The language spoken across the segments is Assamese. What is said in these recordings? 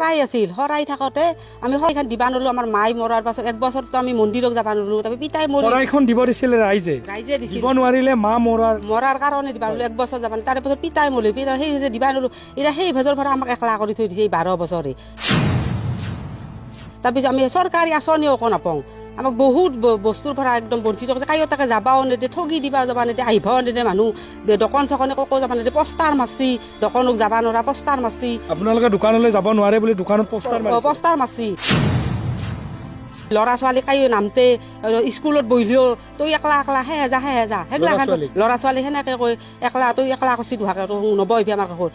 প্ৰায় আছিল হৰাই থাকতে আমি হয়খান দিবা নলো আমার মাই মরার পাছত এক বছর তো আমি মন্দিরক যাবা নলো তবে পিতাই মরি হৰাইখন দিব দিছিলে ৰাইজে দিছিল দিব নোৱাৰিলে মা মরার কারণে দিবা নলো এক বছর যাবা তার পাছত পিতাই মরি পিতা সেই যে দিবা নলো এটা সেই ভেজর ভরা আমাক একলা কৰি থৈ দিছে এই 12 বছৰে তাৰপিছত আমি সৰকাৰি আঁচনিও একো নাপাওঁ আমাক বহুত বস্তুৰ পৰা একদম বঞ্চিত কৰিছে কায়ো তাকে যাবাও নেদে ঠগি দিবা যাবা নেদে আহিবাও নেদে মানুহ দোকান চকনে ককো যাবা নেদে পোষ্টাৰ মাৰছি দোকানক যাবা নোৱাৰা পোষ্টাৰ মাৰছি আপোনালোকে দোকানলৈ যাব নোৱাৰে বুলি দোকানত পোষ্টাৰ মাৰছি ল'ৰা ছোৱালী কায়ো নামতে স্কুলত বহিলেও তই একলা একলা হে যা সেইগিলা ল'ৰা ছোৱালী সেনেকে কৈ একলা তই একলা কচি ধোৱাকে নবহিবি আমাৰ কাষত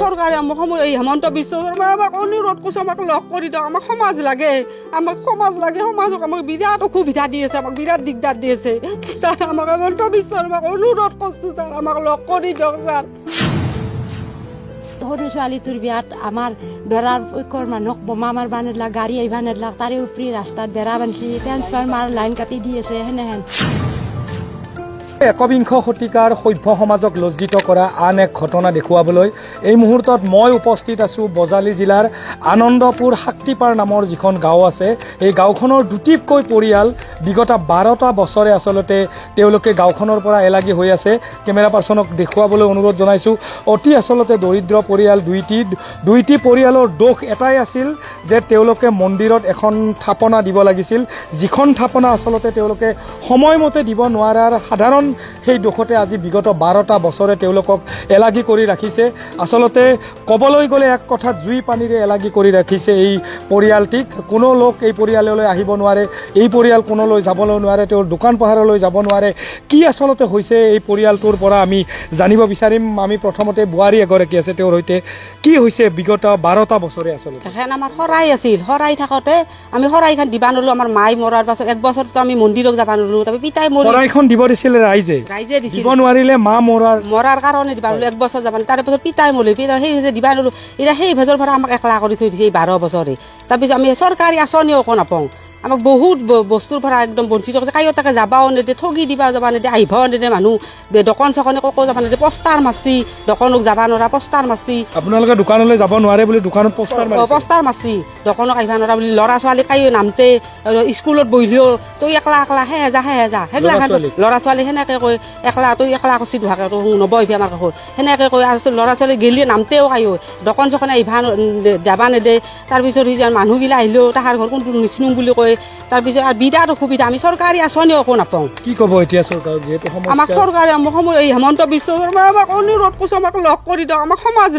চৰকাৰে আমাক এই হেমন্ত বিশ্ব শৰ্মাই আমাক অনুৰোধ কৰিছে আমাক লগ কৰি দিয়ক আমাক সমাজ লাগে সমাজক আমাক বিৰাট অসুবিধা দি আছে আমাক বিৰাট দিগদাৰ দি আছে ছাৰ আমাক হেমন্ত বিশ্ব শৰ্মাক অনুৰোধ কৰিছো ছাৰ আমাক লগ কৰি দিয়ক ছাৰ সৰু ছোৱালীটোৰ বিয়াত আমাৰ দৰাৰ পক্ষৰ মানুহক বোমা মাৰবা নেদলাক গাড়ী আহিবা নেদলাক তাৰে উপৰি ৰাস্তাত বেৰা বান্ধি ট্ৰেন্সফাৰ্মাৰ লাইন কাটি দি আছে সেনেহেন একবিংশ শতিকাৰ সভ্য সমাজক লজ্জিত কৰা আন এক ঘটনা দেখুৱাবলৈ এই মুহূৰ্তত মই উপস্থিত আছোঁ বজালী জিলাৰ আনন্দপুৰ শাক্তিপাৰ নামৰ যিখন গাঁও আছে এই গাঁওখনৰ দুটিকৈ পৰিয়াল বিগত 12টা বছৰে আচলতে তেওঁলোকে গাঁওখনৰ পৰা এলাগি হৈ আছে কেমেৰা পাৰ্চনক দেখুৱাবলৈ অনুৰোধ জনাইছোঁ অতি আচলতে দৰিদ্ৰ পৰিয়াল দুইটি পৰিয়ালৰ দোষ এটাই আছিল যে তেওঁলোকে মন্দিৰত এখন থাপনা দিব লাগিছিল যিখন থাপনা আচলতে তেওঁলোকে সময়মতে দিব নোৱাৰাৰ সাধাৰণ সেই দোষতে আজি বিগত 12টা বছৰে তেওঁলোকক এলাগি কৰি ৰাখিছে আচলতে ক'বলৈ গ'লে এক কথাত জুই পানীৰে এলাগি কৰি ৰাখিছে এই পৰিয়ালটিক কোনো লোক এই পৰিয়াললৈ আহিব নোৱাৰে এই পৰিয়াল কোনোলৈ যাবলৈ নোৱাৰে তেওঁৰ দোকান পোহাৰলৈ যাব নোৱাৰে কি আচলতে হৈছে এই পৰিয়ালটোৰ পৰা আমি জানিব বিচাৰিম আমি প্ৰথমতে বোৱাৰী এগৰাকী আছে তেওঁৰ সৈতে কি হৈছে বিগত 12টা বছৰে আচলতে এখন আমাৰ হৰাই আছিল হৰাই থাকতে আমি হৰাইখান দিবা নলো আমাৰ মাই মৰাৰ পাছত এক বছৰ তো আমি মন্দিৰক যাবা নলো তবে পিতাই মৰি হৰাইখন দিব দিছিলে ৰাইজে দিছিল দিব নোৱাৰিলে মা মৰাৰ কাৰণে দিবা নলো এক বছৰ যাবা তাৰে পাছত পিতাই মৰি পিতা সেই যে দিবা নলো এটা সেই ভেজৰ ভৰা আমাক একলা কৰি থৈ দিছে এই 12 বছৰে তাৰপিছত আমি চৰকাৰী আঁচনিও একো নাপাওঁ আমাক বহুত বস্তুৰ পৰা একদম বঞ্চিত কৰিছে কায়ো তাকে যাবাও নেদে ঠগি দিবা যাবা নেদে আহিবাও নেদে মানুহ দোকান চকনে ককো যাবা নেদে পোষ্টাৰ মাৰছি দোকানক যাবা নোৱাৰা পোষ্টাৰ মাৰছি আপোনালোকে দোকানলৈ যাব নোৱাৰে বুলি দোকানত পোষ্টাৰ মাৰছি দোকানক আহিবা নোৱাৰা বুলি ল'ৰা ছোৱালী কায়ো নামতে স্কুলত বহিলেও তই একলা একলা হে যা সেইগিলা ল'ৰা ছোৱালী সেনেকে কৈ একলা তই একলা কচি ধোৱাকে নবহিবি আমাৰ কাষত সেনেকে কৈ আৰু ল'ৰা ছোৱালী গেলি নামতেও কায়ো দোকান চকনে আহিবা যাবা নেদে তাৰপিছত মানুহবিলাক আহিলেও তাহাৰ ঘৰ কোনটো নিচিনো বুলি কয় তাৰপিছত আৰু বিৰাট অসুবিধা আমি চৰকাৰী আঁচনিও একো নাপাওঁ কি ক'ব এতিয়া চৰকাৰ যিহেতু আমাক চৰকাৰে এই হেমন্ত বিশ্ব শৰ্মাই আমাক অনুৰোধ কৰিছে আমাক লগ কৰি দিয়ক আমাক সমাজ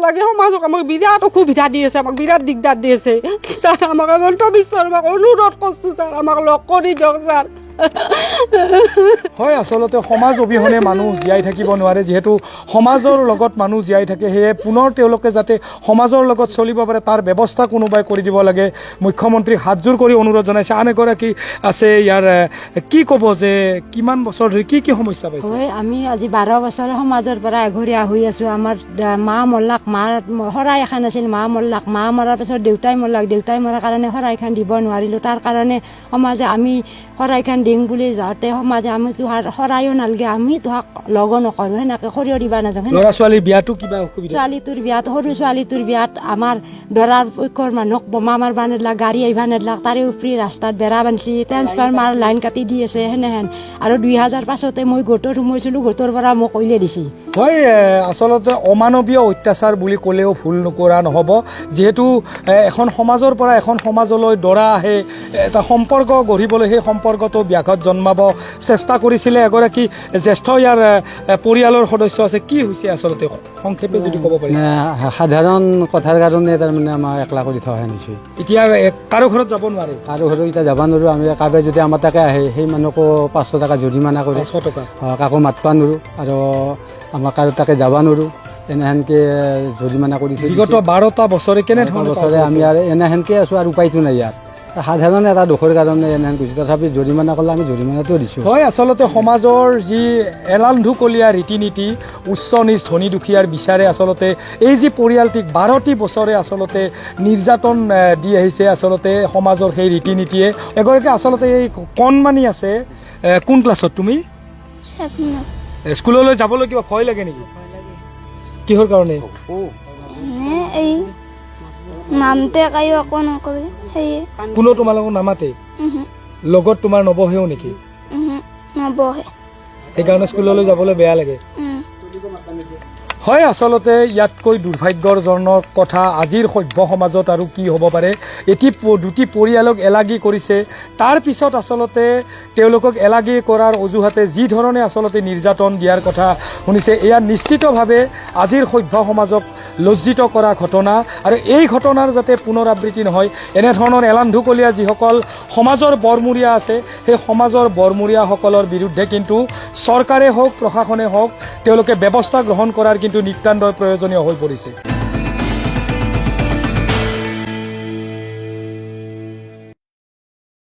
লাগে সমাজক আমাক বিৰাট অসুবিধা দি আছে আমাক বিৰাট দিগদাৰ দি আছে ছাৰ আমাক হেমন্ত বিশ্ব শৰ্মাক অনুৰোধ কৰিছো ছাৰ আমাক লগ কৰি দিয়ক ছাৰ হয় আচলতে সমাজ অবিহনে মানুহ জীয়াই থাকিব নোৱাৰে যিহেতু সমাজৰ লগত মানুহ জীয়াই থাকে সেয়ে পুনৰ তেওঁলোকে যাতে সমাজৰ লগত চলিব পাৰে তাৰ ব্যৱস্থা কোনোবাই কৰি দিব লাগে মুখ্যমন্ত্ৰীক হাতজোৰ কৰি অনুৰোধ জনাইছে আন এগৰাকী আছে ইয়াৰ কি ক'ব যে কিমান বছৰ ধৰি কি সমস্যা পাইছে হয় আমি আজি 12 বছৰ সমাজৰ পৰা এঘৰীয়া হৈ আছো আমাৰ মা মল্লাক শৰাই এখন আছিল মা মৰাৰ পাছত দেউতাই মৰাৰ কাৰণে শৰাইখন দিব নোৱাৰিলোঁ তাৰ কাৰণে সমাজে আমি শৰাইখন দিং বুলি যাওঁতে সমাজে আমি শৰাইও নালাগে আমি তোহাক লগ নকৰোঁ সেনেকৈ সৰিয়হ দিবা নাযাওঁ ল'ৰা ছোৱালীৰ বিয়াতো কিবা অসুবিধা সৰু ছোৱালীটোৰ বিয়াত আমাৰ দৰাৰ পক্ষৰ মানুহক বোমা মাৰবা নেদলাক গাড়ী আহিবা নেদলাক তাৰে উপৰি ৰাস্তাত বেৰা বান্ধি ট্ৰেন্সফাৰ্মাৰ লাইন কাটি দি আছে সেনেহেন আৰু 2005 মই গোটত সোমাইছিলোঁ গোটৰ পৰা মোক উলিয়াই দিছে হয় আচলতে অমানৱীয় অত্যাচাৰ বুলি ক'লেও ভুল নকৰা নহ'ব যিহেতু এখন সমাজৰ পৰা এখন সমাজলৈ দৰা আহে এটা সম্পৰ্ক গঢ়িবলৈ সেই সম্পৰ্কটো ব্যাঘাত জন্মাব চেষ্টা কৰিছিলে এগৰাকী জ্যেষ্ঠ ইয়াৰ পৰিয়ালৰ সদস্য আছে কি হৈছে আচলতে সংক্ষেপে যদি ক'ব পাৰি সাধাৰণ কথাৰ কাৰণে তাৰমানে আমাক একলা কৰি থোৱা আনিছে এতিয়া কাৰো ঘৰত যাব নোৱাৰে কাৰো ঘৰত এতিয়া যাব নোৱাৰোঁ আমি কাৰোবাই যদি আমাৰ তাকে আহে সেই মানুহকো 500 টকা জৰিমনা কৰে 500 টকা কাকো মাতবা নোৱাৰোঁ আৰু আমাক কাৰো তাকে যাব নোৱাৰোঁ এনেহেনকৈ জৰিমনা কৰিছে বিগত 12টা বছৰে কেনেধৰণৰ বছৰে আমি আৰু এনেহেনকৈ আছোঁ আৰু উপায়টো নাই ইয়াত সাধাৰণ এটা দোষৰ কাৰণে এনেহেন কৰিছোঁ তথাপি জৰিমনা কৰিলে আমি জৰিমনাটো দিছোঁ হয় আচলতে সমাজৰ যি এলান্ধুকলীয়া ৰীতি নীতি উচ্চ নিচ ধনী দুখীয়াৰ বিচাৰে আচলতে এই যি পৰিয়ালটিক 12টি বছৰে আচলতে নিৰ্যাতন দি আহিছে আচলতে সমাজৰ সেই ৰীতি নীতিয়ে এগৰাকী আচলতে এই কণমানি আছে কোন ক্লাছত তুমি স্কুললৈ যাবলৈ কিবা ভয় লাগে নেকি কিহৰ কাৰণে মানে এই নামতে কায়ো একো নকৰে সেয়ে কোনো তোমালোকক নামাতে লগত তোমাৰ নবহেও নেকি নবহে সেইকাৰণে স্কুললৈ যাবলৈ বেয়া লাগে হয় আচলতে ইয়াতকৈ দুৰ্ভাগ্যজনক কথা আজিৰ সভ্য সমাজত আৰু কি হ'ব পাৰে এটি দুটি পৰিয়ালক এলাগী কৰিছে তাৰ পিছত আচলতে তেওঁলোকক এলাগী কৰাৰ অজুহাতে যি ধৰণে আচলতে নিৰ্যাতন দিয়াৰ কথা শুনিছে এয়া নিশ্চিতভাৱে আজিৰ সভ্য সমাজক লজ্জিত কৰা ঘটনা আৰু এই ঘটনাৰ যাতে পুনৰাবৃত্তি নহয় এনেধৰণৰ এলান্ধুকলীয়া যিসকল সমাজৰ বৰমূৰীয়া আছে সেই সমাজৰ বৰমূৰীয়াসকলৰ বিৰুদ্ধে কিন্তু চৰকাৰে হওক প্ৰশাসনে হওক তেওঁলোকে ব্যৱস্থা গ্ৰহণ কৰাৰ কিন্তু নিতান্তই প্ৰয়োজনীয় হৈ পৰিছে।